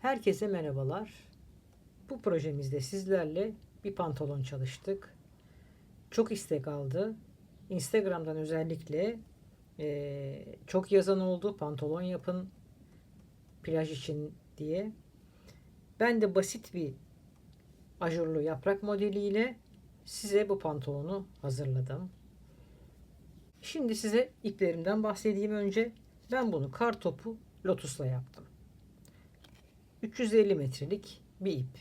Herkese merhabalar. Bu projemizde sizlerle bir pantolon çalıştık. Çok istek aldı. Instagram'dan özellikle çok yazan oldu. Pantolon yapın plaj için diye. Ben de basit bir ajurlu yaprak modeliyle size bu pantolonu hazırladım. Şimdi size iplerimden bahsedeyim önce. Ben bunu kartopu lotusla yaptım. 350 metrelik bir ip.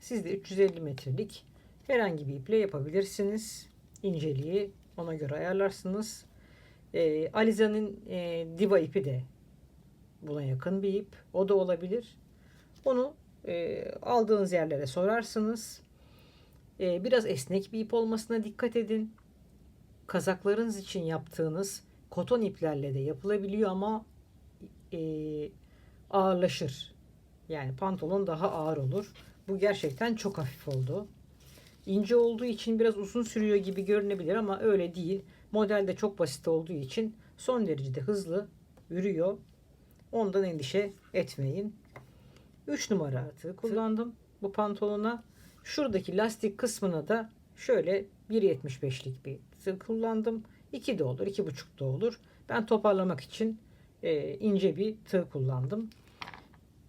Siz de 350 metrelik herhangi bir iple yapabilirsiniz. İnceliği ona göre ayarlarsınız. Aliza'nın Diva ipi de buna yakın bir ip. O da olabilir. Onu aldığınız yerlere sorarsınız. Biraz esnek bir ip olmasına dikkat edin. Kazaklarınız için yaptığınız koton iplerle de yapılabiliyor ama e, ağırlaşır. Yani pantolon daha ağır olur. Bu gerçekten çok hafif oldu. İnce olduğu için biraz uzun sürüyor gibi görünebilir ama öyle değil. Model de çok basit olduğu için son derecede hızlı yürüyor. Ondan endişe etmeyin. 3 numara tığ kullandım bu pantolona. Şuradaki lastik kısmına da şöyle 1.75'lik bir tığ kullandım. 2 de olur, 2,5 da olur. Ben toparlamak için ince bir tığ kullandım.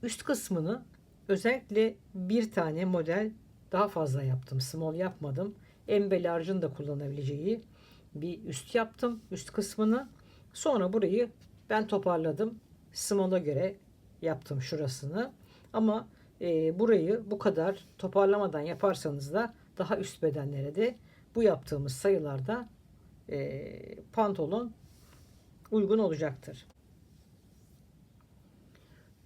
Üst kısmını özellikle bir tane model daha fazla yaptım. Small yapmadım. MB large'ın da kullanabileceği bir üst yaptım. Üst kısmını. Sonra burayı ben toparladım. Small'a göre yaptım şurasını. Ama burayı bu kadar toparlamadan yaparsanız da daha üst bedenlere de bu yaptığımız sayılarda pantolon uygun olacaktır.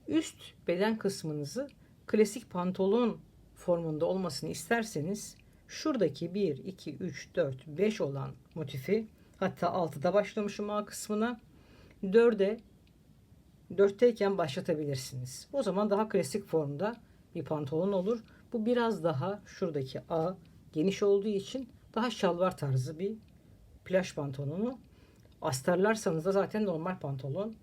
Üst beden kısmınızı klasik pantolon formunda olmasını isterseniz şuradaki 1, 2, 3, 4, 5 olan motifi, hatta 6'da başlamışım A kısmına, 4'e 4'teyken başlatabilirsiniz. O zaman daha klasik formda bir pantolon olur. Bu biraz daha şuradaki A geniş olduğu için daha şalvar tarzı bir plaj pantolonu. Astarlarsanız da zaten normal pantolon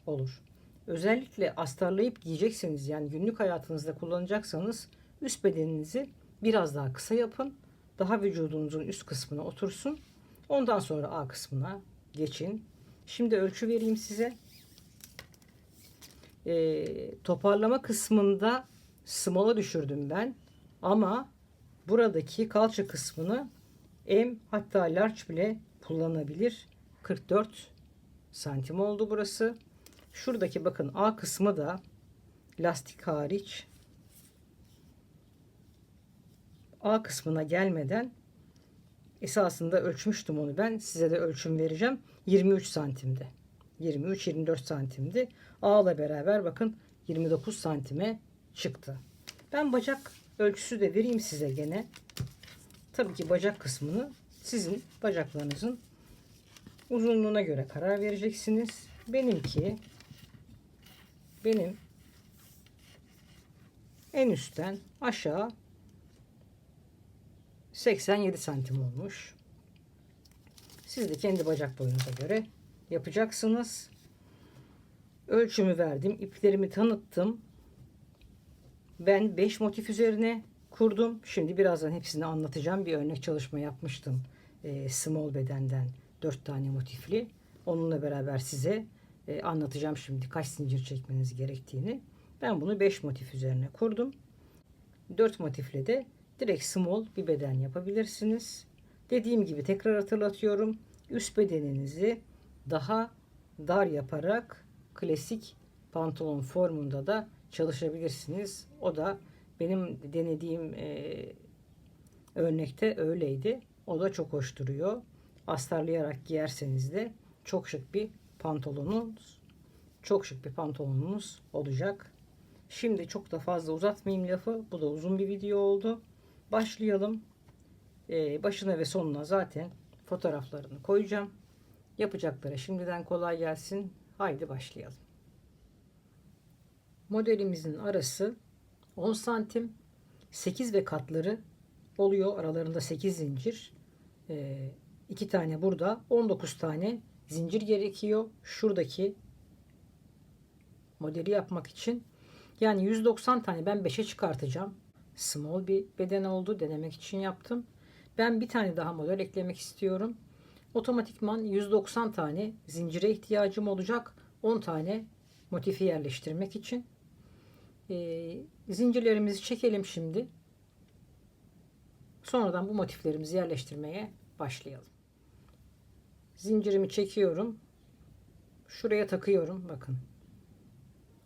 olur. Özellikle astarlayıp giyecekseniz, yani günlük hayatınızda kullanacaksanız, üst bedeninizi biraz daha kısa yapın. Daha vücudunuzun üst kısmına otursun. Ondan sonra A kısmına geçin. Şimdi ölçü vereyim size. Toparlama kısmında small'a düşürdüm ben. Ama buradaki kalça kısmını M, hatta large bile kullanabilir. 44 santim oldu burası. Şuradaki bakın A kısmı da lastik hariç A kısmına gelmeden esasında ölçmüştüm onu ben. Size de ölçüm vereceğim. 23 santimde. 23-24 santimdi. A ile beraber bakın 29 santime çıktı. Ben bacak ölçüsü de vereyim size gene. Tabii ki bacak kısmını sizin bacaklarınızın uzunluğuna göre karar vereceksiniz. Benim en üstten aşağı 87 santim olmuş. Siz de kendi bacak boyunuza göre yapacaksınız. Ölçümü verdim. İplerimi tanıttım. Ben 5 motif üzerine kurdum. Şimdi birazdan hepsini anlatacağım. Bir örnek çalışma yapmıştım. Small bedenden 4 tane motifli. Onunla beraber size anlatacağım şimdi kaç zincir çekmeniz gerektiğini. Ben bunu 5 motif üzerine kurdum. 4 motifle de direkt small bir beden yapabilirsiniz. Dediğim gibi tekrar hatırlatıyorum. Üst bedeninizi daha dar yaparak klasik pantolon formunda da çalışabilirsiniz. O da benim denediğim örnekte öyleydi. O da çok hoş duruyor. Astarlayarak giyerseniz de çok şık bir pantolonunuz olacak. Şimdi çok da fazla uzatmayayım lafı. Bu da uzun bir video oldu. Başlayalım. Başına ve sonuna zaten fotoğraflarını koyacağım. Yapacaklara şimdiden kolay gelsin. Haydi başlayalım. Modelimizin arası 10 santim. 8 ve katları oluyor. Aralarında 8 zincir. 2 tane burada. 19 tane zincir gerekiyor. Şuradaki modeli yapmak için. Yani 190 tane ben 5'e çıkartacağım. Small bir beden oldu. Denemek için yaptım. Ben bir tane daha model eklemek istiyorum. Otomatikman 190 tane zincire ihtiyacım olacak. 10 tane motifi yerleştirmek için. Zincirlerimizi çekelim şimdi. Sonradan bu motiflerimizi yerleştirmeye başlayalım. Zincirimi çekiyorum. Şuraya takıyorum. Bakın.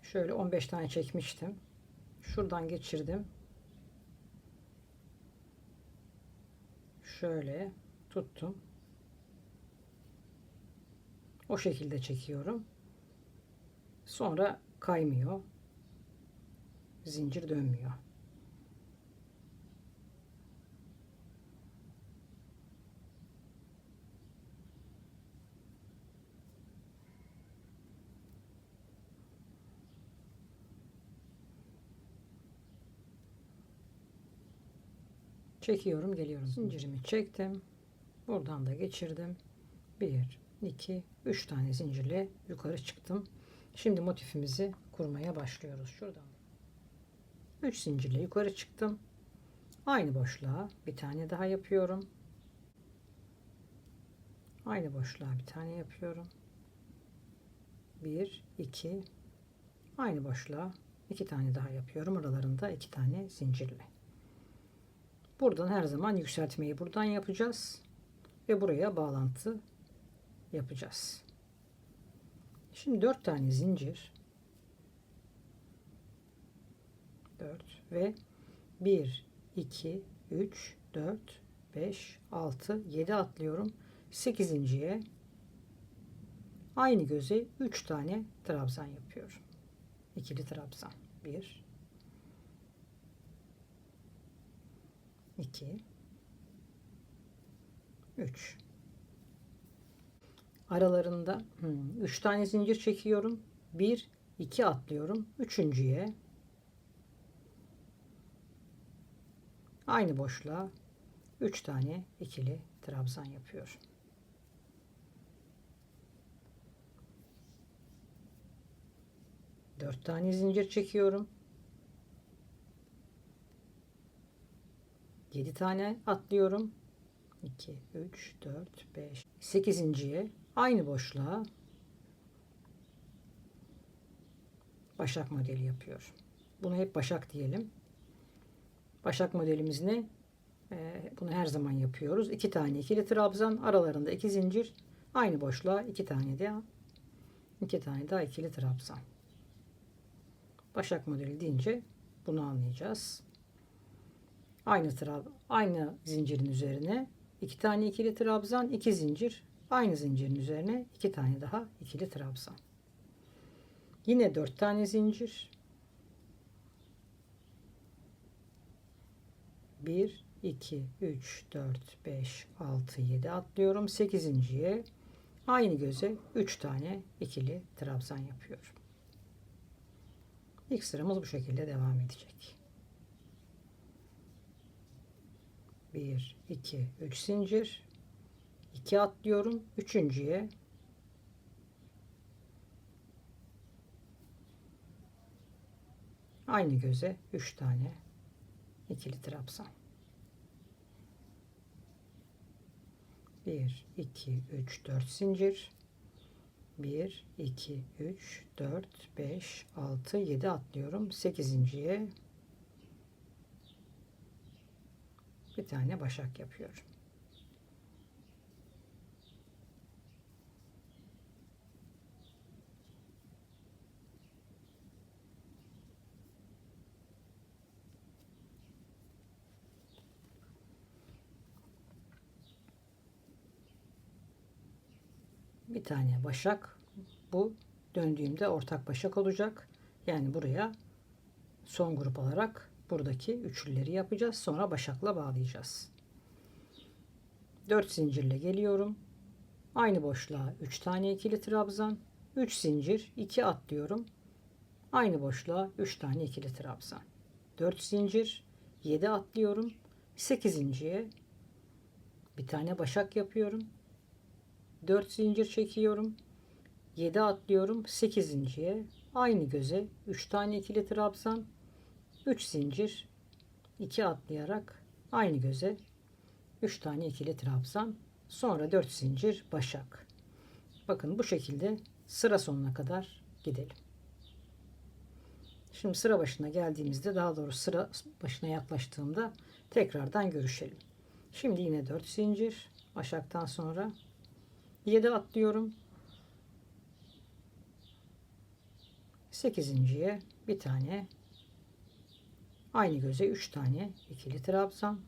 Şöyle 15 tane çekmiştim. Şuradan geçirdim. Şöyle tuttum. O şekilde çekiyorum. Sonra kaymıyor. Zincir dönmüyor. Çekiyorum, geliyorum. Zincirimi çektim. Buradan da geçirdim. 1, 2, 3 tane zincirle yukarı çıktım. Şimdi motifimizi kurmaya başlıyoruz. Şuradan 3 zincirle yukarı çıktım. Aynı boşluğa bir tane daha yapıyorum. Aynı boşluğa bir tane yapıyorum. 1, 2, aynı boşluğa 2 tane daha yapıyorum. Aralarında 2 tane zincirle. Buradan her zaman yükseltmeyi buradan yapacağız. Ve buraya bağlantı yapacağız. Şimdi 4 tane zincir. 4 ve 1, 2, 3, 4, 5, 6, 7 atlıyorum. 8.'ye aynı göze 3 tane trabzan yapıyorum. İkili trabzan. 1, 2, 3. Aralarında 3 tane zincir çekiyorum. 1, 2 atlıyorum. Üçüncüye aynı boşluğa 3 tane ikili trabzan yapıyorum. Dört tane zincir çekiyorum. 7 tane atlıyorum. 2, 3, 4, 5, 8.'ye aynı boşluğa başak modeli yapıyorum. Bunu hep başak diyelim. Başak modelimiz ne? Bunu her zaman yapıyoruz. 2 tane ikili trabzan, aralarında 2 zincir, aynı boşluğa 2 tane daha ikili trabzan. Başak modeli deyince bunu anlayacağız. Aynı zincirin üzerine 2 tane ikili trabzan, 2 zincir, aynı zincirin üzerine 2 tane daha ikili trabzan. Yine 4 tane zincir. 1, 2, 3, 4, 5, 6, 7 atlıyorum. 8.'ye aynı göze 3 tane ikili trabzan yapıyorum. İlk sıramız bu şekilde devam edecek. 1, 2, 3 zincir. 2 atlıyorum. Üçüncüye aynı göze 3 tane ikili trabzan. 1, 2, 3, 4 zincir. 1, 2, 3, 4, 5, 6, 7 atlıyorum. 8.'ye bir tane başak yapıyorum. Bir tane başak. Bu döndüğümde ortak başak olacak. Yani buraya son grup olarak buradaki üçlüleri yapacağız. Sonra başakla bağlayacağız. 4 zincirle geliyorum. Aynı boşluğa 3 tane ikili trabzan. 3 zincir, 2 atlıyorum. Aynı boşluğa 3 tane ikili trabzan. 4 zincir, 7 atlıyorum. 8.'ye bir tane başak yapıyorum. 4 zincir çekiyorum. 7 atlıyorum. 8.'ye aynı göze 3 tane ikili trabzan, 3 zincir, 2 atlayarak aynı göze 3 tane ikili trabzan, sonra 4 zincir başak. Bakın bu şekilde sıra sonuna kadar gidelim. Şimdi sıra başına geldiğimizde, daha doğrusu sıra başına yaklaştığımda tekrardan görüşelim. Şimdi yine 4 zincir başaktan sonra 7 atlıyorum. 8.'ye bir tane aynı göze 3 tane ikili trabzan,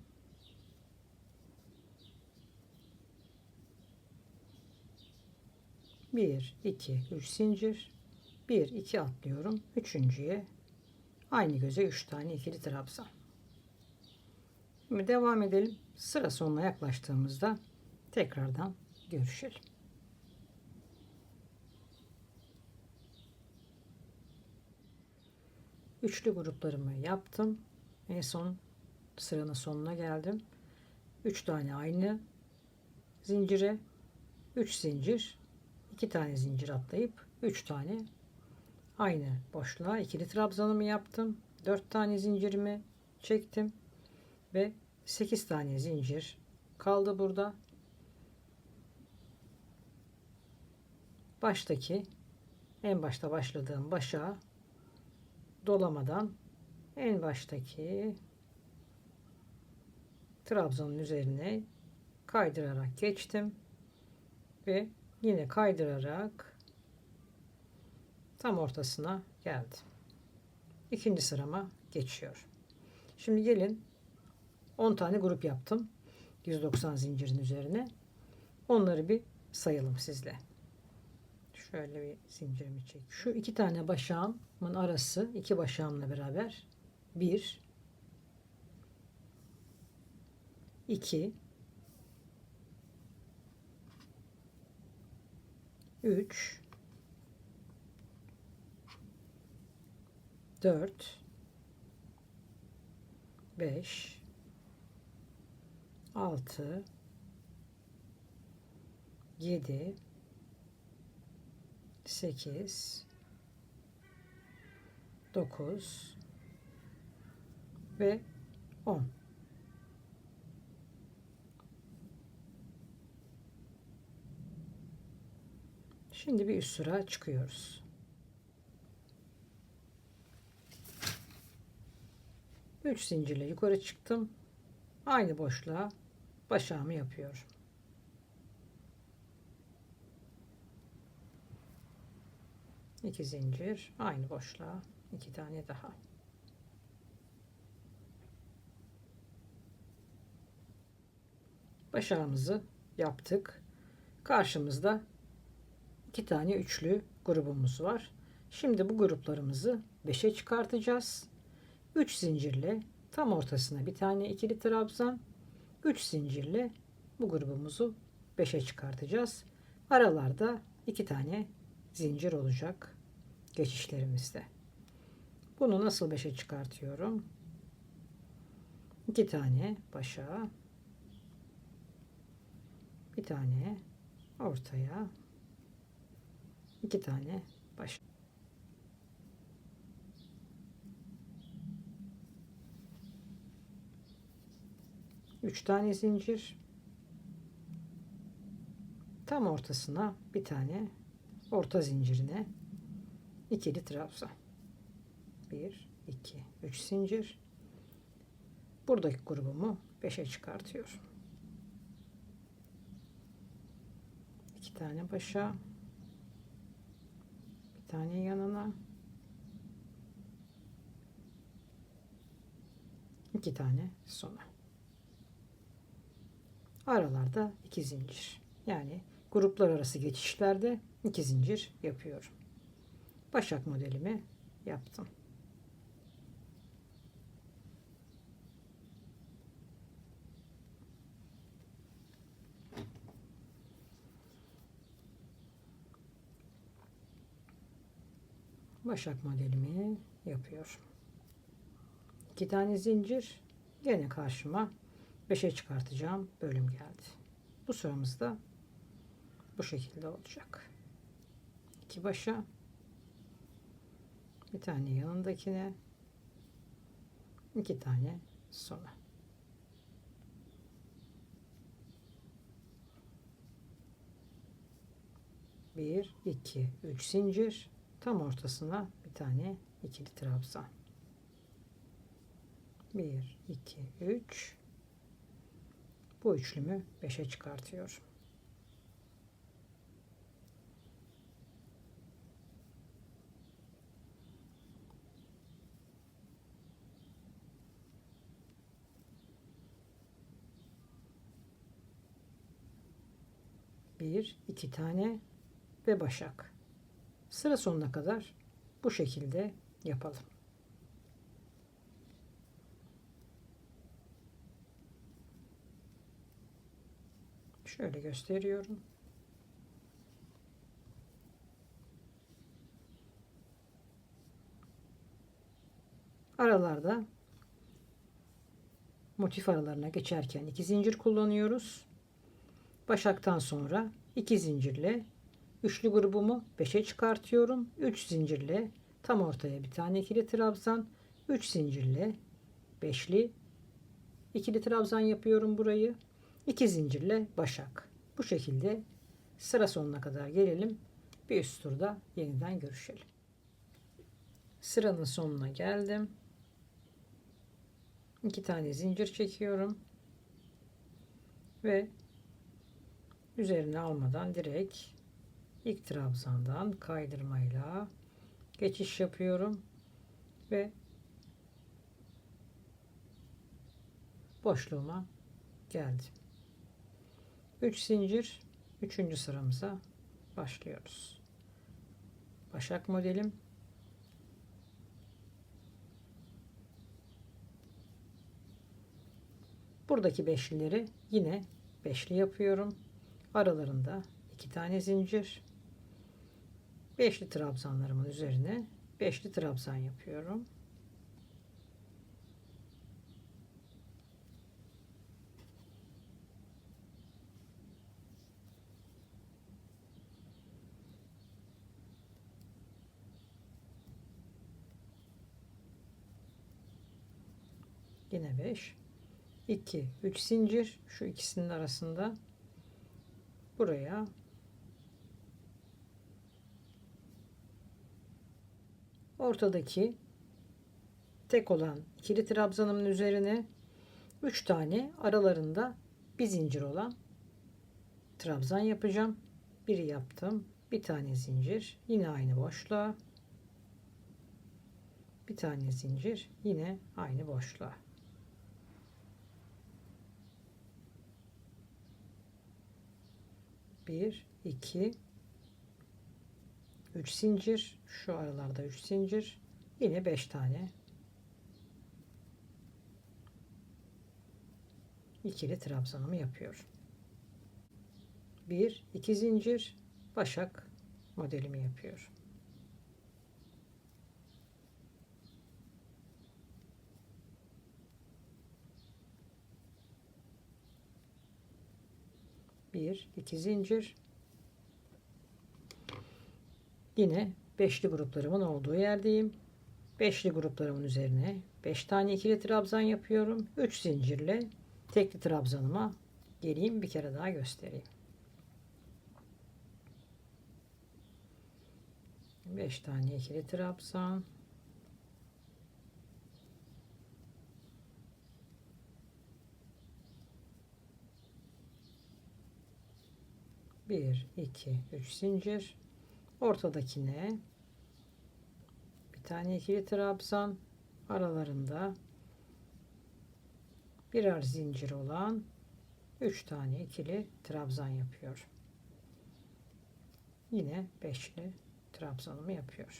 1 2 3 zincir, 1 2 atlıyorum. 3.'ye aynı göze 3 tane ikili trabzan. Şimdi devam edelim. Sıra sonuna yaklaştığımızda tekrardan görüşelim. Üçlü gruplarımı yaptım. En son sıranın sonuna geldim. 3 tane aynı zincire 3 zincir, 2 tane zincir atlayıp 3 tane aynı boşluğa ikili trabzanımı yaptım. 4 tane zincirimi çektim ve 8 tane zincir kaldı burada. Baştaki, en başta başladığım başa dolamadan en baştaki trabzanın üzerine kaydırarak geçtim ve yine kaydırarak tam ortasına geldim. İkinci sırama geçiyorum. Şimdi gelin, 10 tane grup yaptım 190 zincirin üzerine. Onları bir sayalım sizle. Şöyle bir zincirimi çek. Şu iki tane başağımın arası, iki başağımla beraber 1 2 3 4 5 6 7 8 9 ve 10. Şimdi bir üst sıra çıkıyoruz. 3 zincirle yukarı çıktım. Aynı boşluğa başağımı yapıyorum. İki zincir, aynı boşluğa 2 tane daha. Başağımızı yaptık. Karşımızda 2 tane üçlü grubumuz var. Şimdi bu gruplarımızı 5'e çıkartacağız. 3 zincirle tam ortasına bir tane ikili trabzan, 3 zincirle bu grubumuzu 5'e çıkartacağız. Aralarda 2 tane zincir olacak geçişlerimizde. Bunu nasıl 5'e çıkartıyorum? 2 tane başa, bir tane ortaya, 2 tane başa. Üç tane zincir, tam ortasına bir tane orta zincirine ikili trabzan. 1 2 3 zincir. Buradaki grubumu 5'e çıkartıyorum. 2 tane başa, bir tane yanına, 2 tane sona. Aralarda 2 zincir. Yani gruplar arası geçişlerde 2 zincir yapıyorum. Başak modelimi yaptım. Başak modelimi yapıyorum. 2 tane zincir, yine karşıma 5'e çıkartacağım bölüm geldi. Bu sıramızda bu şekilde olacak. 2 başa, bir tane yanındakine, 2 tane sona. Bir, iki, üç zincir, tam ortasına bir tane ikili trabzan. 1, 2, 3. Bu üçlümü 5'e çıkartıyorum. Bir, iki tane ve başak. Sıra sonuna kadar bu şekilde yapalım. Şöyle gösteriyorum. Aralarda motif aralarına geçerken 2 zincir kullanıyoruz. Başaktan sonra 2 zincirle üçlü grubumu 5'e çıkartıyorum. 3 zincirle tam ortaya bir tane ikili trabzan, 3 zincirle beşli ikili trabzan yapıyorum burayı. 2 zincirle başak. Bu şekilde sıra sonuna kadar gelelim. Bir üst turda yeniden görüşelim. Sıranın sonuna geldim. 2 tane zincir çekiyorum ve üzerine almadan direkt ilk trabzandan kaydırmayla geçiş yapıyorum ve boşluğuma geldim. 3 zincir, 3. sıramıza başlıyoruz. Başak modelim. Buradaki beşlileri yine beşli yapıyorum. Aralarında 2 tane zincir. Beşli trabzanlarımın üzerine beşli trabzan yapıyorum. Yine 5, 2, 3 zincir, şu ikisinin arasında buraya ortadaki tek olan ikili trabzanımın üzerine 3 tane aralarında bir zincir olan trabzan yapacağım. Biri yaptım. Bir tane zincir. Yine aynı boşluğa. Bir tane zincir. Yine aynı boşluğa. Bir, iki, 3 zincir. Şu aralarda 3 zincir. Yine 5 tane ikili trabzanımı yapıyorum. 1, 2 zincir, başak modelimi yapıyorum. Bir, iki zincir. Yine beşli gruplarımın olduğu yerdeyim. Beşli gruplarımın üzerine 5 tane ikili trabzan yapıyorum. 3 zincirle tekli trabzanıma geleyim, bir kere daha göstereyim. 5 tane ikili trabzan. Bir, iki, üç zincir. Ortadakine bir tane ikili trabzan, aralarında birer zincir olan 3 tane ikili trabzan yapıyorum. Yine beşli trabzanımı yapıyorum.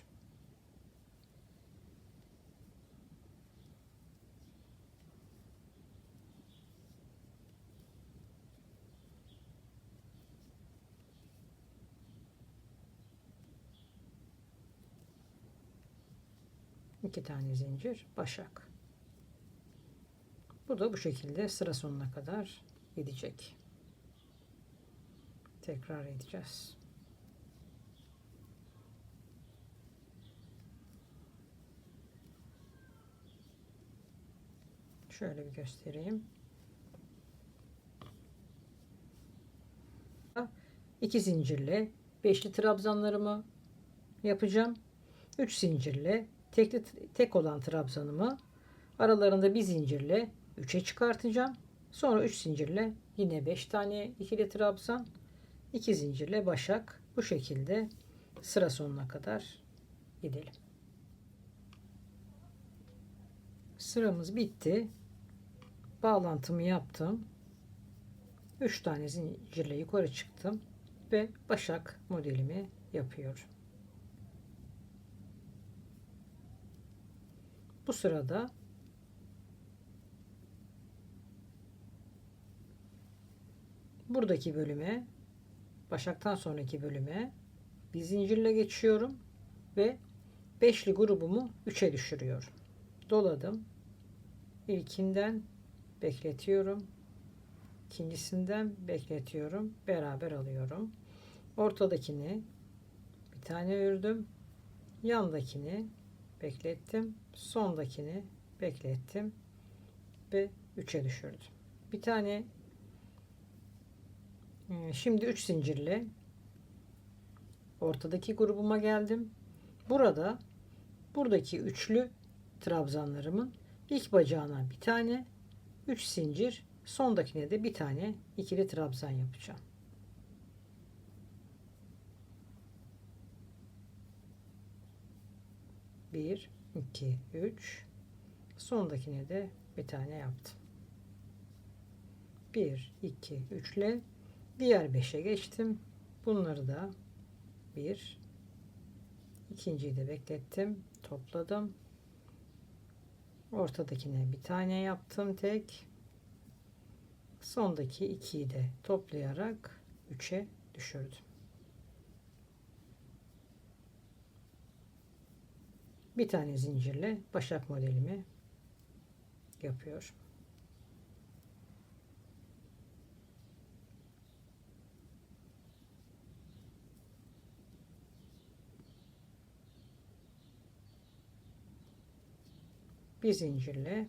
İki tane zincir, başak. Bu da bu şekilde sıra sonuna kadar gidecek. Tekrar edeceğiz. Şöyle bir göstereyim. 2 zincirle beşli trabzanlarımı yapacağım. 3 zincirle tek olan trabzanımı aralarında bir zincirle 3'e çıkartacağım. Sonra 3 zincirle yine 5 tane ikili trabzan, 2 zincirle başak. Bu şekilde sıra sonuna kadar gidelim. Sıramız bitti. Bağlantımı yaptım. 3 tane zincirle yukarı çıktım ve başak modelimi yapıyorum. Bu sırada buradaki bölüme, başaktan sonraki bölüme bir zincirle geçiyorum ve beşli grubumu 3'e düşürüyorum. Doladım. İlkinden bekletiyorum. İkincisinden bekletiyorum. Beraber alıyorum. Ortadakini bir tane ördüm. Yandakini beklettim. Sondakini beklettim ve 3'e düşürdüm. Bir tane şimdi 3 zincirle ortadaki grubuma geldim. Buradaki üçlü trabzanlarımın ilk bacağına bir tane 3 zincir, sondakine de bir tane ikili trabzan yapacağım. Bir, iki, üç. Sondakine de bir tane yaptım. 1, 2, 3 ile diğer 5'e geçtim. Bunları da bir, ikinciyi de beklettim. Topladım. Ortadakine bir tane yaptım tek. Sondaki 2'yi de toplayarak 3'e düşürdüm. Bir tane zincirle başak modelimi yapıyorum. Bir zincirle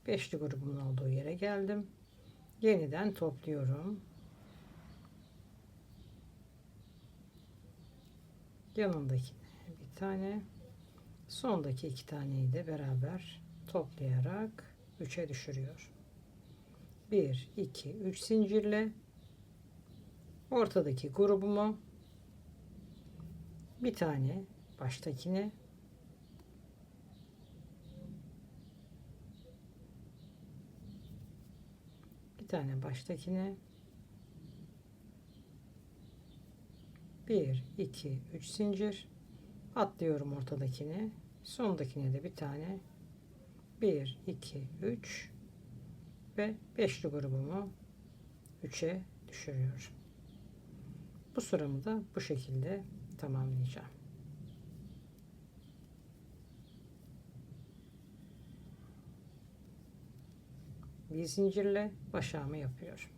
beşli grubun olduğu yere geldim. Yeniden topluyorum. Yanındaki bir tane, sondaki 2 taneyi de beraber toplayarak 3'e düşürüyor. 1, 2, 3 zincirle ortadaki grubumu bir tane baştakine, bir tane baştakine, 1, 2, 3 zincir atlıyorum ortadakine, sondakine de bir tane, 1, 2, 3 ve beşli grubumu 3'e düşürüyorum. Bu sıramı da bu şekilde tamamlayacağım. Bir zincirle başağımı yapıyorum.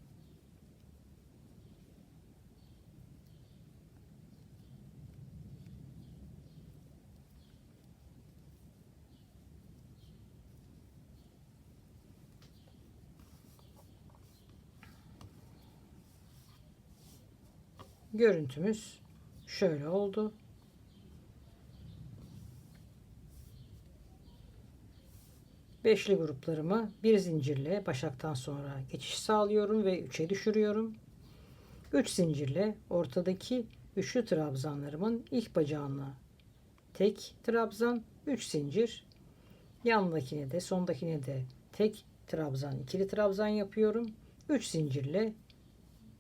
Görüntümüz şöyle oldu. Beşli gruplarımı bir zincirle başaktan sonra geçiş sağlıyorum ve 3'e düşürüyorum. 3 zincirle ortadaki üçlü trabzanlarımın ilk bacağına tek trabzan, 3 zincir, yanındakine de sondakine de tek trabzan, ikili trabzan yapıyorum. 3 zincirle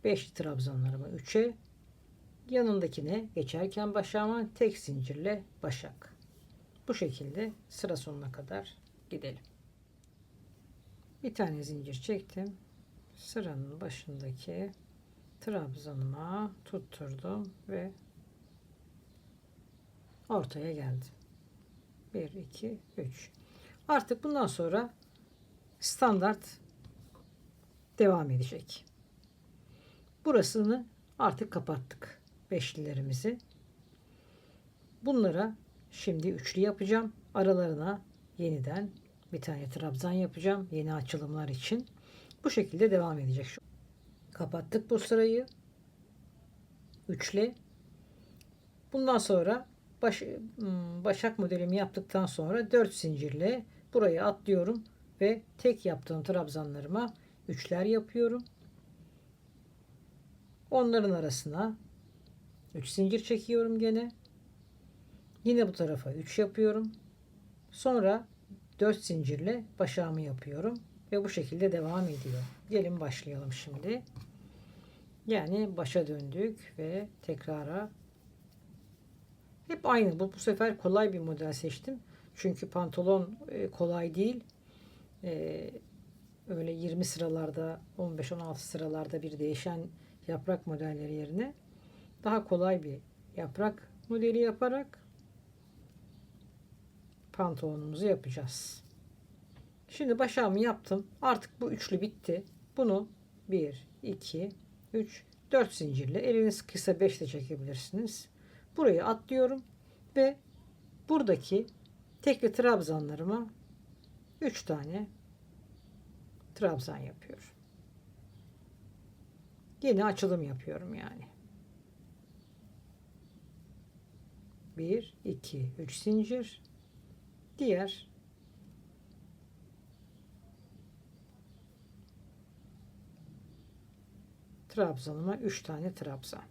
5 trabzanlarımı 3'e, yanındakine geçerken başağıma tek zincirle başak. Bu şekilde sıra sonuna kadar gidelim. Bir tane zincir çektim. Sıranın başındaki trabzanıma tutturdum ve ortaya geldim. 1, 2, 3. Artık bundan sonra standart devam edecek. Burasını artık kapattık. Beşlilerimizi. Bunlara şimdi üçlü yapacağım. Aralarına yeniden bir tane trabzan yapacağım yeni açılımlar için. Bu şekilde devam edecek. Kapattık bu sırayı. Üçle. Bundan sonra başak modelimi yaptıktan sonra 4 zincirle burayı atlıyorum ve tek yaptığım trabzanlarıma üçler yapıyorum. Onların arasına 3 zincir çekiyorum gene. Yine bu tarafa 3 yapıyorum. Sonra 4 zincirle başağımı yapıyorum ve bu şekilde devam ediyor. Gelin başlayalım şimdi. Yani başa döndük ve tekrara. Hep aynı. Bu sefer kolay bir model seçtim. Çünkü pantolon kolay değil. Öyle 20 sıralarda, 15-16 sıralarda bir değişen yaprak modelleri yerine daha kolay bir yaprak modeli yaparak pantolonumuzu yapacağız. Şimdi başağımı yaptım. Artık bu üçlü bitti. Bunu 1, 2, 3, 4 zincirle, eliniz kısa 5 de çekebilirsiniz. Burayı atlıyorum ve buradaki tekli trabzanlarıma 3 tane trabzan yapıyorum. Yeni açılım yapıyorum yani. 1, 2, 3 zincir. Diğer trabzanıma 3 tane trabzan.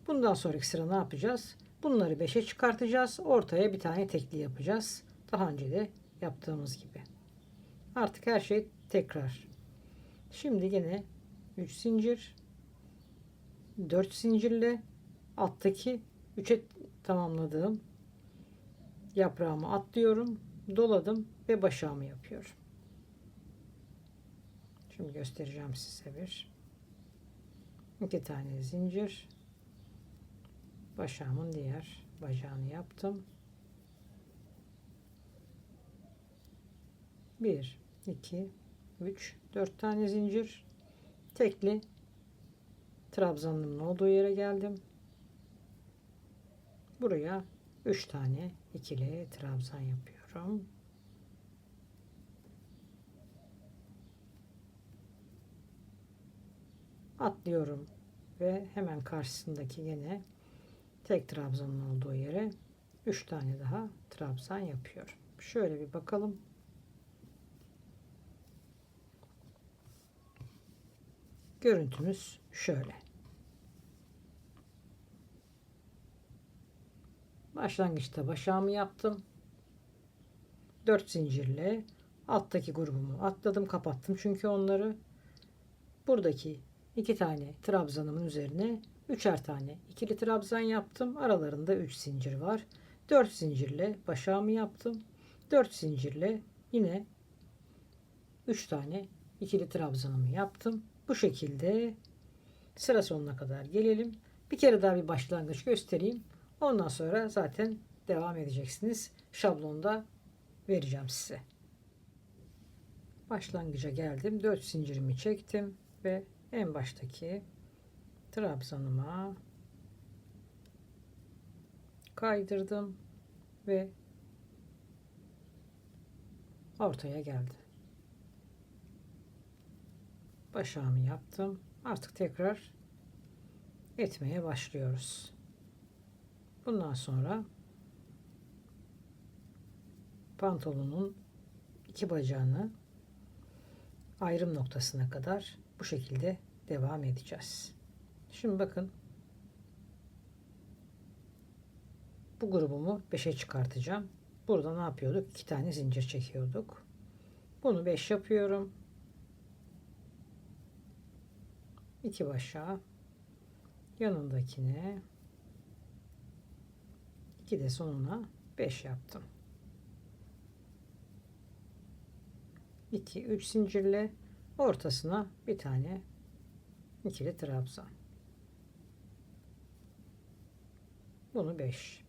Bundan sonraki sıra ne yapacağız? Bunları 5'e çıkartacağız. Ortaya bir tane tekli yapacağız. Daha önce de yaptığımız gibi. Artık her şey tekrar. Şimdi yine 3 zincir, 4 zincirle alttaki 3'e tamamladığım yaprağımı atlıyorum, doladım ve başağımı yapıyorum. Şimdi göstereceğim size bir. 2 tane zincir, başağımın diğer bacağını yaptım. 1, 2, 3, 4 tane zincir, tekli trabzanımın olduğu yere geldim. Buraya 3 tane ikili trabzan yapıyorum. Atlıyorum ve hemen karşısındaki yine tek trabzanın olduğu yere 3 tane daha trabzan yapıyorum. Şöyle bir bakalım. Görüntümüz şöyle. Başlangıçta başağımı yaptım. 4 zincirle alttaki grubumu atladım, kapattım çünkü onları. Buradaki 2 tane trabzanımın üzerine 3'er tane ikili trabzan yaptım. Aralarında 3 zincir var. 4 zincirle başağımı yaptım. 4 zincirle yine 3 tane ikili trabzanımı yaptım. Bu şekilde sıra sonuna kadar gelelim. Bir kere daha bir başlangıç göstereyim. Ondan sonra zaten devam edeceksiniz. Şablonda vereceğim size. Başlangıca geldim. 4 zincirimi çektim ve en baştaki trabzanıma kaydırdım ve ortaya geldim. Başağımı yaptım. Artık tekrar etmeye başlıyoruz. Bundan sonra pantolonun iki bacağını ayrım noktasına kadar bu şekilde devam edeceğiz. Şimdi bakın, bu grubumu 5'e çıkartacağım. Burada ne yapıyorduk? 2 tane zincir çekiyorduk. Bunu 5 yapıyorum. 2 başa, yanındakine 2 de sonuna 5 yaptım. 2 3 zincirle ortasına bir tane ikili trabzan. Bunu 5.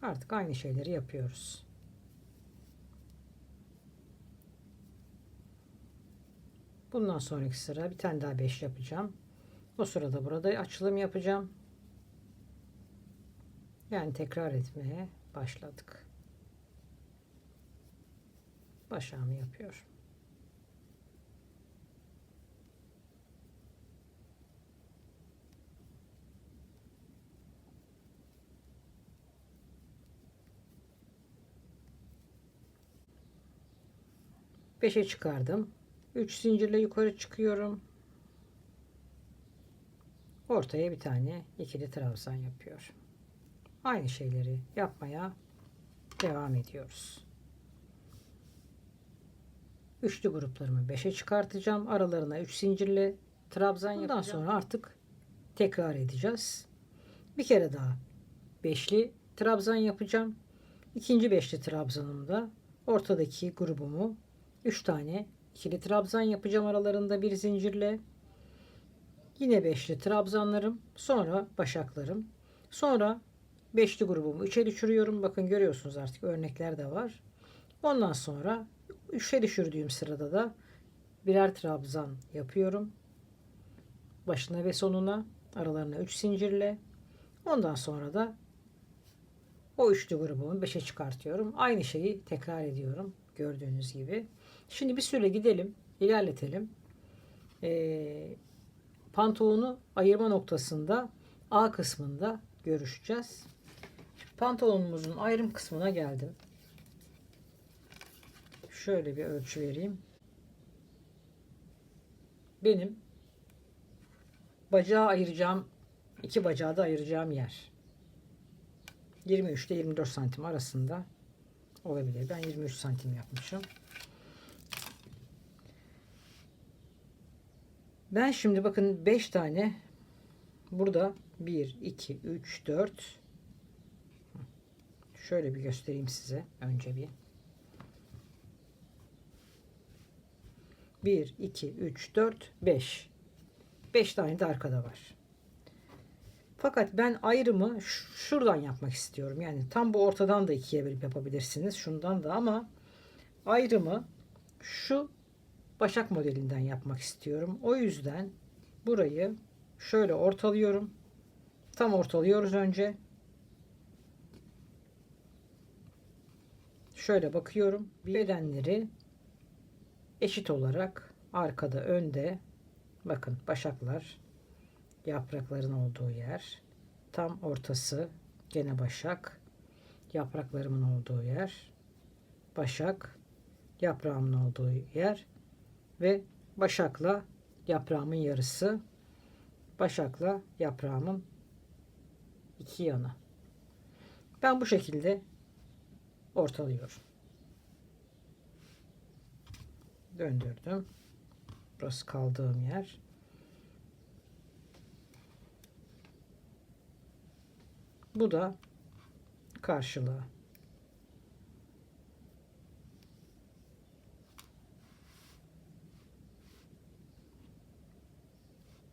Artık aynı şeyleri yapıyoruz. Bundan sonraki sıra bir tane daha 5 yapacağım. O sırada burada açılım yapacağım. Yani tekrar etmeye başladık. Başağımı yapıyorum. Beşe çıkardım. 3 zincirle yukarı çıkıyorum. Ortaya bir tane ikili trabzan yapıyorum. Aynı şeyleri yapmaya devam ediyoruz. Üçlü gruplarımı 5'e çıkartacağım. Aralarına 3 zincirle trabzan yapacağım. Bundan sonra artık tekrar edeceğiz. Bir kere daha beşli trabzan yapacağım. İkinci beşli trabzanımda ortadaki grubumu 3 tane ikili trabzan yapacağım aralarında bir zincirle. Yine beşli trabzanlarım, sonra başaklarım. Sonra beşli grubumu 3'e düşürüyorum. Bakın görüyorsunuz, artık örnekler de var. Ondan sonra 3'e düşürdüğüm sırada da birer trabzan yapıyorum. Başına ve sonuna aralarına 3 zincirle. Ondan sonra da o üçlü grubumu 5'e çıkartıyorum. Aynı şeyi tekrar ediyorum. Gördüğünüz gibi. Şimdi bir süre gidelim. İlerletelim. Pantolonu ayırma noktasında A kısmında görüşeceğiz. Pantolonumuzun ayrım kısmına geldim. Şöyle bir ölçü vereyim. Benim bacağı ayıracağım, iki bacağı da ayıracağım yer 23 ile 24 santim arasında olabilir. Ben 23 santim yapmışım. Ben şimdi bakın 5 tane burada 1, 2, 3, 4, şöyle bir göstereyim size önce bir. 1, 2, 3, 4, 5. 5 tane de arkada var. Fakat ben ayrımı şuradan yapmak istiyorum. Yani tam bu ortadan da ikiye bölüp yapabilirsiniz. Şundan da, ama ayrımı şu başak modelinden yapmak istiyorum. O yüzden burayı şöyle ortalıyorum. Tam ortalıyoruz önce. Şöyle bakıyorum. Bedenleri eşit olarak arkada, önde, bakın başaklar, yaprakların olduğu yer, tam ortası gene başak, yapraklarımın olduğu yer, başak, yaprağımın olduğu yer ve başakla yaprağımın yarısı, başakla yaprağımın iki yanı. Ben bu şekilde ortalıyorum. Döndürdüm. Burası kaldığım yer. Bu da karşılığı.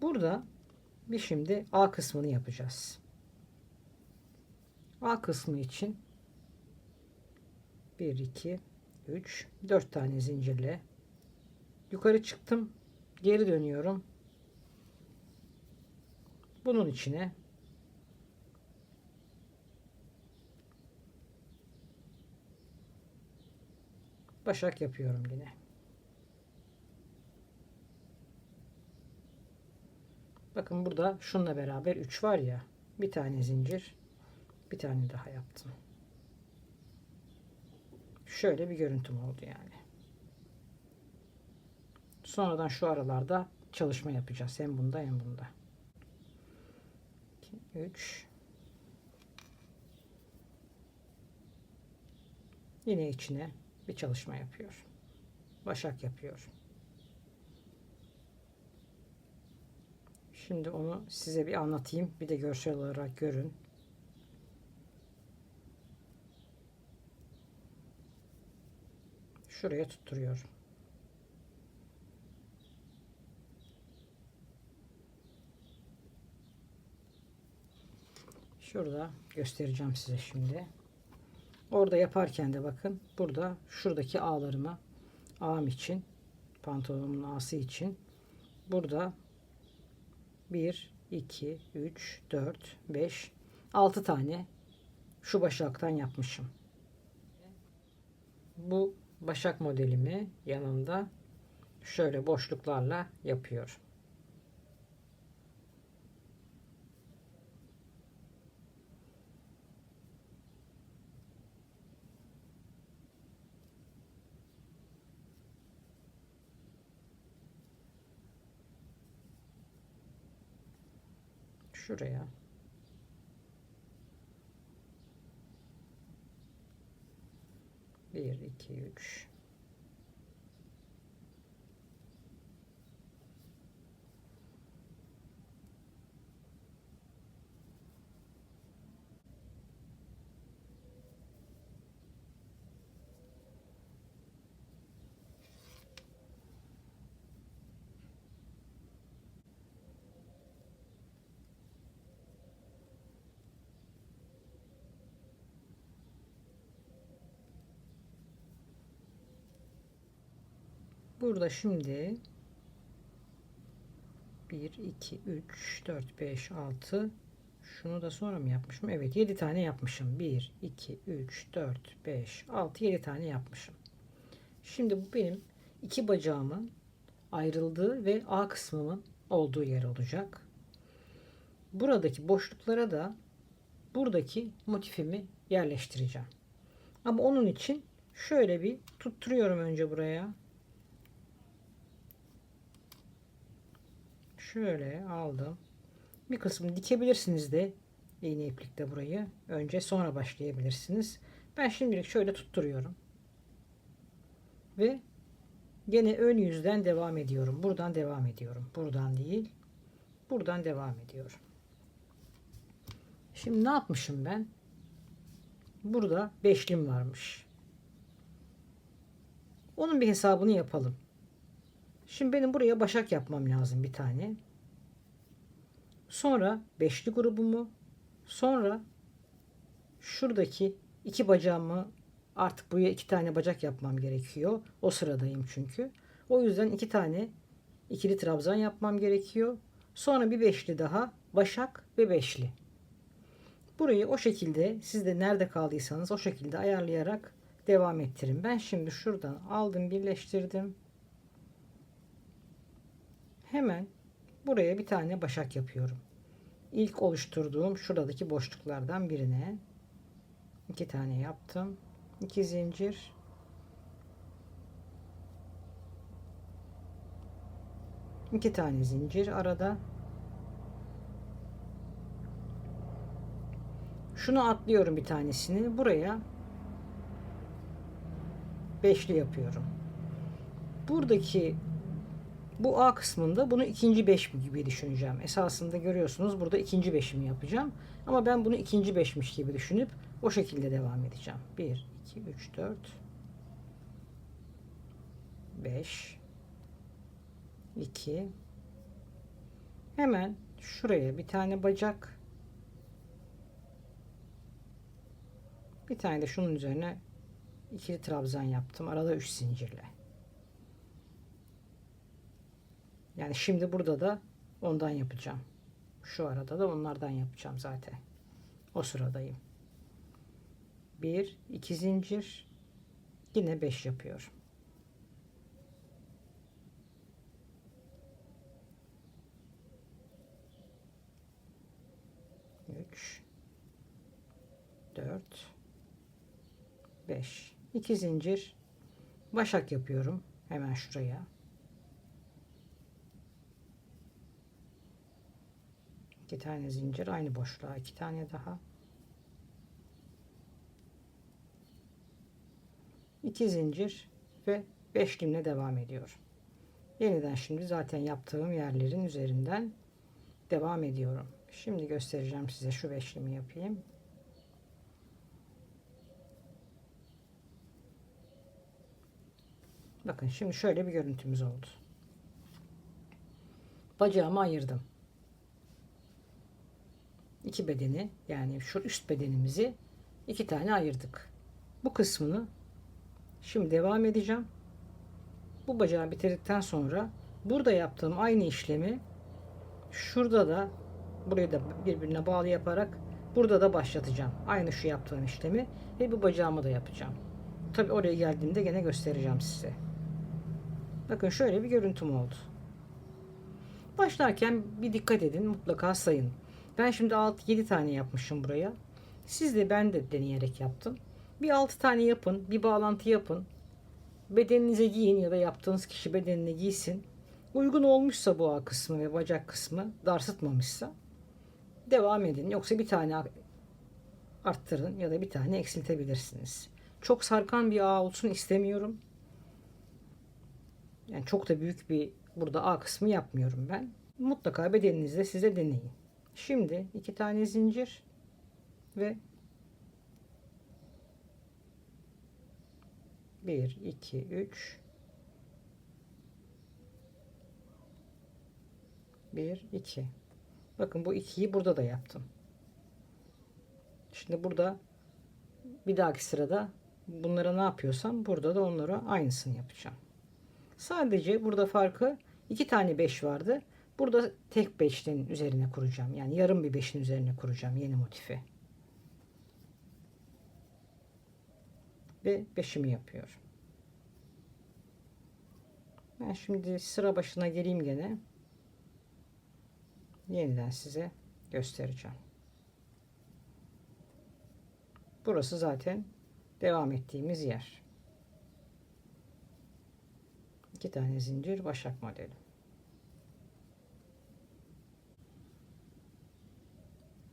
Burada bir şimdi A kısmını yapacağız. A kısmı için 1, 2, 3, 4 tane zincirle yukarı çıktım. Geri dönüyorum. Bunun içine başak yapıyorum yine. Bakın burada şununla beraber 3 var ya, bir tane zincir, bir tane daha yaptım. Şöyle bir görüntüm oldu yani. Sonradan şu aralarda çalışma yapacağız. Hem bunda hem bunda. 2, 3. Yine içine bir çalışma yapıyor. Başak yapıyor. Şimdi onu size bir anlatayım. Bir de görsel olarak görün. Şuraya tutturuyorum. Şurada göstereceğim size şimdi. Orada yaparken de bakın, burada şuradaki ağlarımı, ağım için, pantolonumun ağası için burada 1, 2, 3, 4, 5, 6 tane şu başaktan yapmışım. Bu başak modelimi yanında şöyle boşluklarla yapıyorum. Şuraya. Bir, iki, üç. Burada şimdi 1, 2, 3, 4, 5, 6. Şunu da sonra mı yapmışım? Evet, 7 tane yapmışım. 1, 2, 3, 4, 5, 6, 7 tane yapmışım. Şimdi bu benim iki bacağımın ayrıldığı ve A kısmımın olduğu yer olacak. Buradaki boşluklara da buradaki motifimi yerleştireceğim. Ama onun için şöyle bir tutturuyorum önce buraya. Şöyle aldım. Bir kısmını dikebilirsiniz de iğne iplikle burayı. Önce sonra başlayabilirsiniz. Ben şimdilik şöyle tutturuyorum. Ve gene ön yüzden devam ediyorum. Buradan devam ediyorum. Buradan değil. Buradan devam ediyorum. Şimdi ne yapmışım ben? Burada beşlim varmış. Onun bir hesabını yapalım. Şimdi benim buraya başak yapmam lazım bir tane. Sonra beşli grubumu, sonra şuradaki iki bacağımı, artık buraya iki tane bacak yapmam gerekiyor. O sıradayım çünkü. O yüzden iki tane ikili trabzan yapmam gerekiyor. Sonra bir beşli daha, başak ve beşli. Burayı o şekilde, siz de nerede kaldıysanız o şekilde ayarlayarak devam ettirin. Ben şimdi şuradan aldım, birleştirdim. Hemen buraya bir tane başak yapıyorum. İlk oluşturduğum şuradaki boşluklardan birine iki tane yaptım. 2 zincir. İki tane zincir arada. Şunu atlıyorum bir tanesini. Buraya beşli yapıyorum. Buradaki bu A kısmında bunu ikinci beş gibi düşüneceğim. Esasında görüyorsunuz burada ikinci beşimi yapacağım. Ama ben bunu ikinci beşmiş gibi düşünüp o şekilde devam edeceğim. 1, 2, 3, 4, 5, 2. Hemen şuraya bir tane bacak. Bir tane de şunun üzerine ikili trabzan yaptım. Arada 3 zincirle. Yani şimdi burada da ondan yapacağım. Şu arada da onlardan yapacağım zaten. O sıradayım. 1, 2 zincir. Yine 5 yapıyorum. 3, 4, 5. 2 zincir. Başak yapıyorum. Hemen şuraya. 2 tane zincir, aynı boşluğa 2 tane daha. 2 zincir ve beşlimle devam ediyorum. Yeniden şimdi zaten yaptığım yerlerin üzerinden devam ediyorum. Şimdi göstereceğim size, şu beşlimi yapayım. Bakın şimdi şöyle bir görüntümüz oldu. Bacağımı ayırdım. İki bedeni, yani şu üst bedenimizi iki tane ayırdık. Bu kısmını şimdi devam edeceğim. Bu bacağı bitirdikten sonra burada yaptığım aynı işlemi şurada da, burayı da birbirine bağlı yaparak burada da başlatacağım. Aynı şu yaptığım işlemi ve bu bacağımı da yapacağım. Tabi oraya geldiğimde gene göstereceğim size. Bakın şöyle bir görüntüm oldu. Başlarken bir dikkat edin, mutlaka sayın. Ben şimdi 6-7 tane yapmışım buraya. Siz de, ben de deneyerek yaptım. Bir 6 tane yapın, bir bağlantı yapın. Bedeninize giyin ya da yaptığınız kişi bedenine giysin. Uygun olmuşsa bu ağ kısmı ve bacak kısmı, darsıtmamışsa devam edin. Yoksa bir tane arttırın ya da bir tane eksiltebilirsiniz. Çok sarkan bir ağ olsun istemiyorum. Yani çok da büyük bir burada ağ kısmı yapmıyorum ben. Mutlaka bedeninizde size deneyin. Şimdi 2 tane zincir ve 1, 2, 3, 1, 2. Bakın bu 2'yi burada da yaptım. Şimdi burada bir dahaki sırada bunlara ne yapıyorsam burada da onlara aynısını yapacağım. Sadece burada farkı 2 tane 5 vardı. Burada tek 5'in üzerine kuracağım. Yani yarım bir 5'in üzerine kuracağım yeni motifi. Ve 5'imi yapıyorum. Ben şimdi sıra başına geleyim gene. Yeniden size göstereceğim. Burası zaten devam ettiğimiz yer. 2 tane zincir, başak modeli.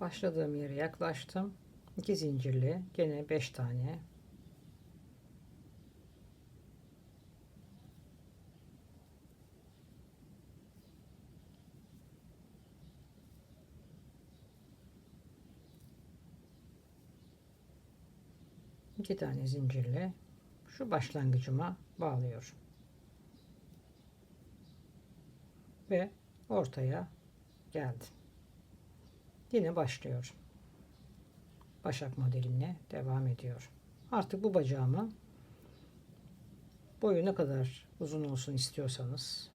Başladığım yere yaklaştım. 2 zincirli, gene 5 tane. İki tane zincirle şu başlangıcıma bağlıyorum. Ve ortaya geldim. Yine başlıyorum. Başak modelimle devam ediyorum. Artık bu bacağımı boyu ne kadar uzun olsun istiyorsanız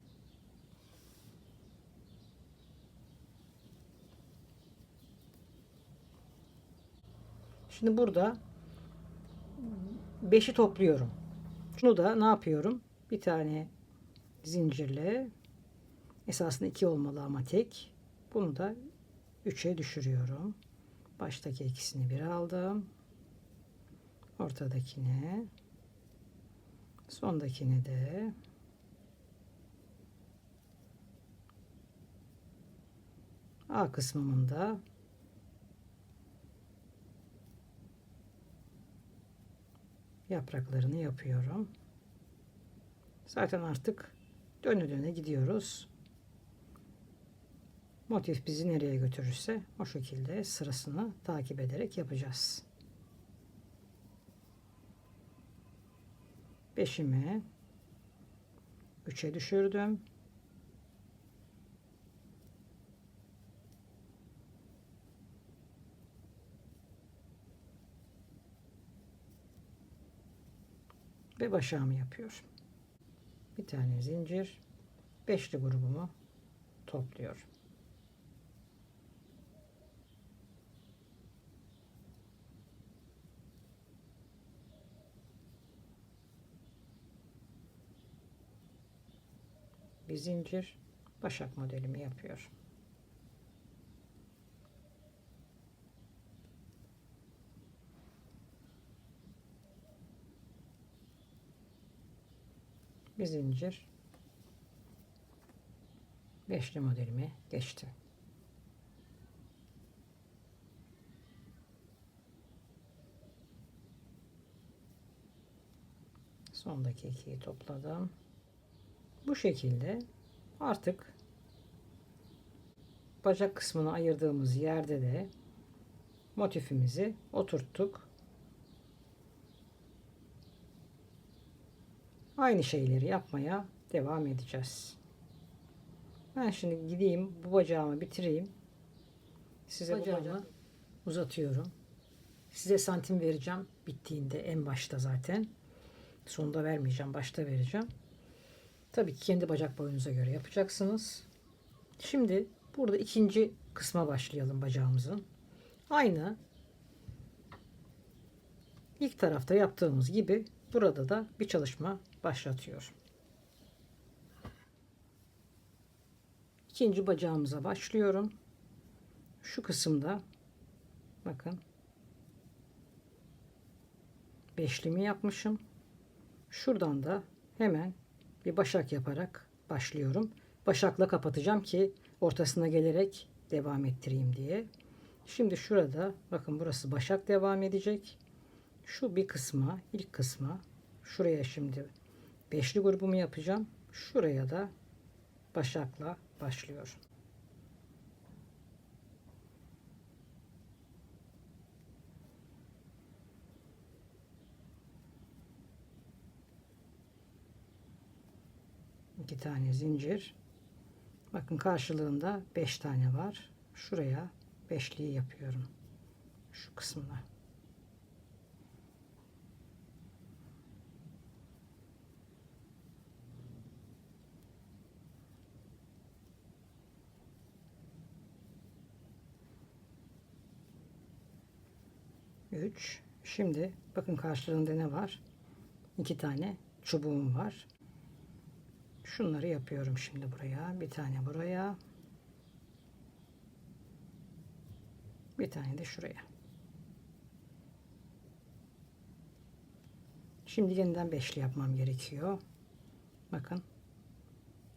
şimdi burada 5'i topluyorum. Şunu da ne yapıyorum? Bir tane zincirle, esasında 2 olmalı ama tek. Bunu da 3'e düşürüyorum. Baştaki ikisini bir aldım. Ortadakine, sondakine de A kısmında yapraklarını yapıyorum. Zaten artık döne döne gidiyoruz. Motif bizi nereye götürürse o şekilde sırasını takip ederek yapacağız. 5'imi 3'e düşürdüm. Ve başağımı yapıyorum. Bir tane zincir, beşli grubumu topluyorum. Bir zincir, başak modelimi yapıyorum. Bir zincir, beşli modelimi geçtim. Sondaki ikiyi topladım. Bu şekilde artık bacak kısmını ayırdığımız yerde de motifimizi oturttuk. Aynı şeyleri yapmaya devam edeceğiz. Ben şimdi gideyim, bu bacağımı bitireyim. Size bacağımı uzatıyorum. Size santim vereceğim bittiğinde, en başta zaten. Sonunda vermeyeceğim, başta vereceğim. Tabii ki kendi bacak boyunuza göre yapacaksınız. Şimdi burada ikinci kısma başlayalım bacağımızın. Aynı ilk tarafta yaptığımız gibi Burada da bir çalışma başlatıyor. İkinci bacağımıza başlıyorum. Şu kısımda bakın beşlimi yapmışım. Şuradan da hemen bir başak yaparak başlıyorum. Başakla kapatacağım ki ortasına gelerek devam ettireyim diye. Şimdi şurada bakın burası başak devam edecek. Şu bir kısma, ilk kısma, şuraya şimdi beşli grubumu yapacağım. Şuraya da başakla başlıyorum. İki tane zincir. Bakın karşılığında 5 tane var. Şuraya beşliği yapıyorum. Şu kısmına. Üç. Şimdi bakın karşılığında ne var? 2 tane çubuğum var. Şunları yapıyorum şimdi buraya. Bir tane buraya. Bir tane de şuraya. Şimdi yeniden beşli yapmam gerekiyor. Bakın.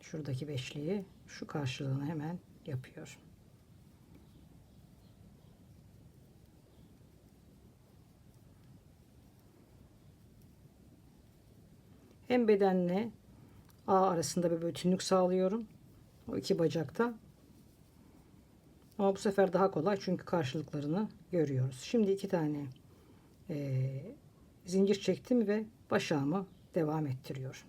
Şuradaki beşliği şu karşılığını hemen yapıyorum. Hem bedenle ağ arasında bir bütünlük sağlıyorum. O iki bacakta. Ama bu sefer daha kolay çünkü karşılıklarını görüyoruz. Şimdi iki tane zincir çektim ve başağımı devam ettiriyorum.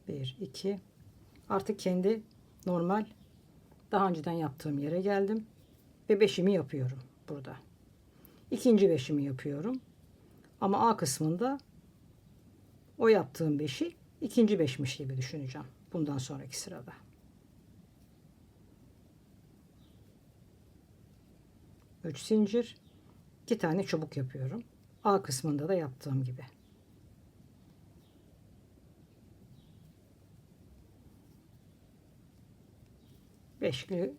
Bir, iki. Artık kendi normal daha önceden yaptığım yere geldim ve beşimi yapıyorum burada. İkinci beşimi yapıyorum. Ama A kısmında o yaptığım beşi ikinci beşmiş gibi düşüneceğim. Bundan sonraki sırada. Üç zincir, iki tane çubuk yapıyorum. A kısmında da yaptığım gibi. Beşli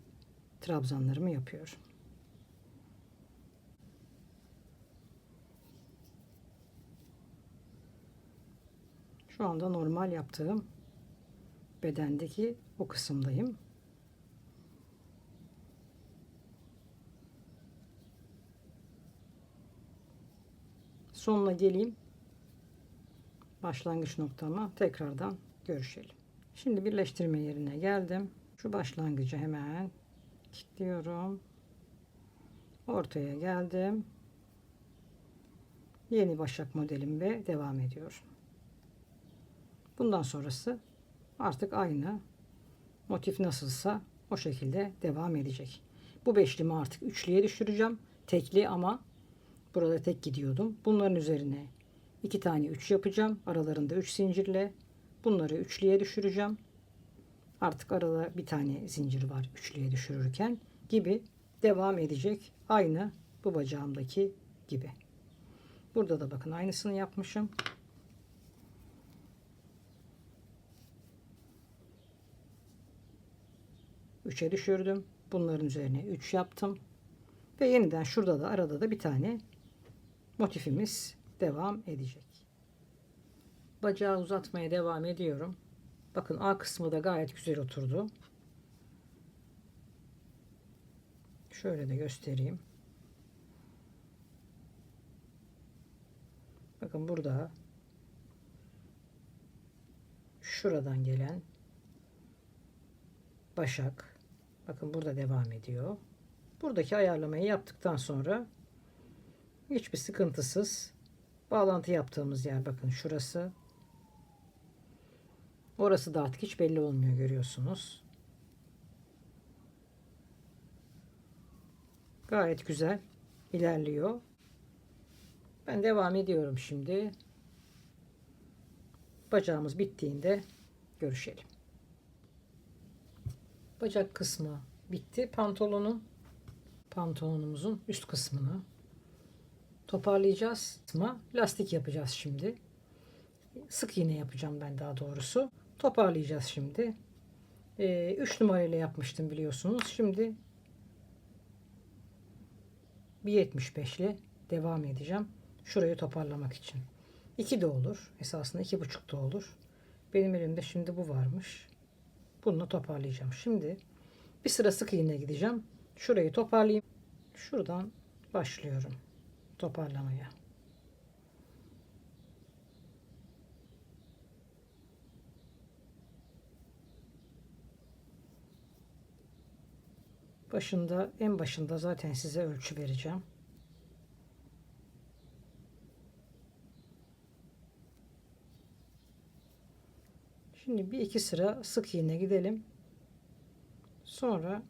trabzanlarımı yapıyorum. Şu anda normal yaptığım bedendeki o kısımdayım. Sonuna geleyim. Başlangıç noktama tekrardan görüşelim. Şimdi birleştirme yerine geldim. Şu başlangıcı hemen kilitliyorum. Ortaya geldim. Yeni başak modelim ve devam ediyorum. Bundan sonrası artık aynı motif nasılsa o şekilde devam edecek. Bu beşlimi artık üçlüye düşüreceğim. Tekli ama burada tek gidiyordum. Bunların üzerine iki tane üç yapacağım. Aralarında 3 zincirle bunları üçlüye düşüreceğim. Artık arada bir tane zincir var üçlüye düşürürken gibi devam edecek. Aynı bu bacağımdaki gibi. Burada da bakın aynısını yapmışım. Üçe düşürdüm. Bunların üzerine 3 yaptım. Ve yeniden şurada da arada da bir tane motifimiz devam edecek. Bacağı uzatmaya devam ediyorum. Bakın A kısmı da gayet güzel oturdu. Şöyle de göstereyim. Bakın burada şuradan gelen başak bakın burada devam ediyor. Buradaki ayarlamayı yaptıktan sonra hiçbir sıkıntısız bağlantı yaptığımız yer bakın şurası. Orası da artık hiç belli olmuyor görüyorsunuz. Gayet güzel ilerliyor. Ben devam ediyorum şimdi. Bacağımız bittiğinde görüşelim. Bacak kısmı bitti. Pantolonumuzun üst kısmını toparlayacağız. Lastik yapacağız şimdi. Sık iğne yapacağım ben daha doğrusu. Toparlayacağız şimdi. 3 numarayla yapmıştım biliyorsunuz. Şimdi 1.75 ile devam edeceğim. Şurayı toparlamak için. 2 de olur. Esasında 2,5 da olur. Benim elimde şimdi bu varmış. Bunu toparlayacağım. Şimdi bir sıra sık iğne gideceğim. Şurayı toparlayayım. Şuradan başlıyorum toparlamaya. En başında zaten size ölçü vereceğim. Şimdi bir iki sıra sık iğne gidelim. Sonra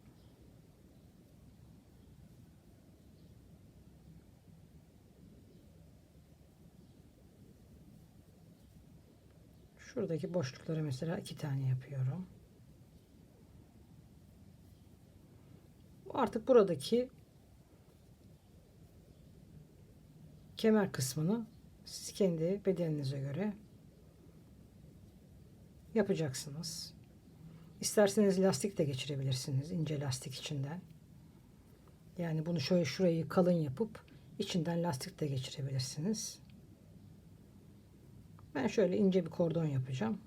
şuradaki boşluklara mesela 2 tane yapıyorum. Artık buradaki kemer kısmını siz kendi bedeninize göre yapacaksınız. İsterseniz lastik de geçirebilirsiniz, ince lastik içinden. Yani bunu şöyle şurayı kalın yapıp içinden lastik de geçirebilirsiniz. Ben şöyle ince bir kordon yapacağım.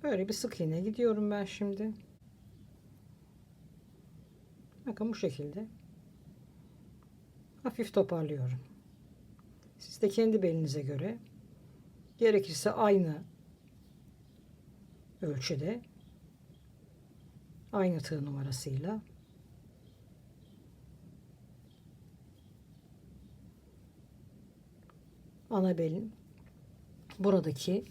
Böyle bir sık iğne gidiyorum ben şimdi. Bakın bu şekilde hafif toparlıyorum. Siz de kendi belinize göre gerekirse aynı ölçüde, aynı tığ numarasıyla ana belin buradaki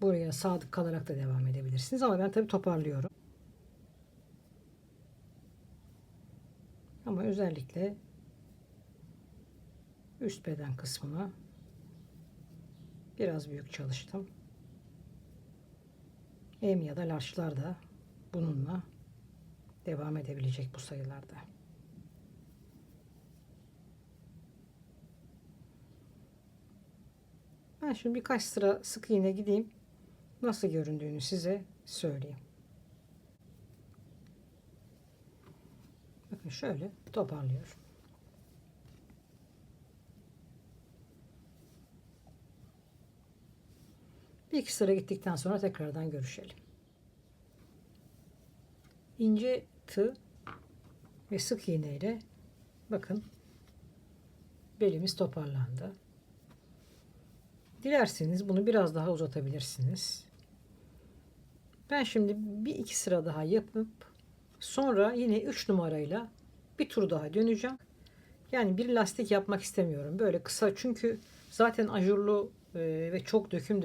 buraya sadık kalarak da devam edebilirsiniz ama ben tabii toparlıyorum. Ama özellikle üst beden kısmına biraz büyük çalıştım. M ya da large'lar da bununla devam edebilecek bu sayılarda. Ben şimdi birkaç sıra sık iğne gideyim. Nasıl göründüğünü size söyleyeyim. Bakın şöyle toparlıyorum. Bir iki sıra gittikten sonra tekrardan görüşelim. İnce tığ ve sık iğne ile bakın belimiz toparlandı. Dilerseniz bunu biraz daha uzatabilirsiniz. Ben şimdi bir iki sıra daha yapıp sonra yine 3 numarayla bir tur daha döneceğim. Yani bir lastik yapmak istemiyorum. Böyle kısa çünkü zaten ajurlu ve çok döküm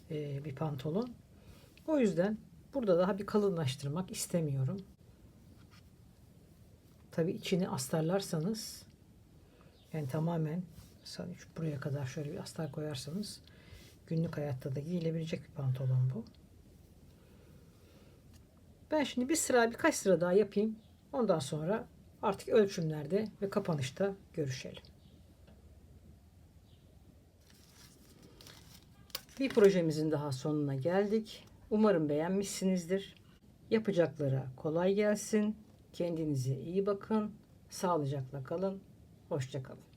bir pantolon. O yüzden burada daha bir kalınlaştırmak istemiyorum. Tabii içini astarlarsanız yani tamamen buraya kadar şöyle bir astar koyarsanız günlük hayatta da giyilebilecek bir pantolon bu. Ben şimdi birkaç sıra daha yapayım. Ondan sonra artık ölçümlerde ve kapanışta görüşelim. Bir projemizin daha sonuna geldik. Umarım beğenmişsinizdir. Yapacaklara kolay gelsin. Kendinize iyi bakın. Sağlıcakla kalın. Hoşça kalın.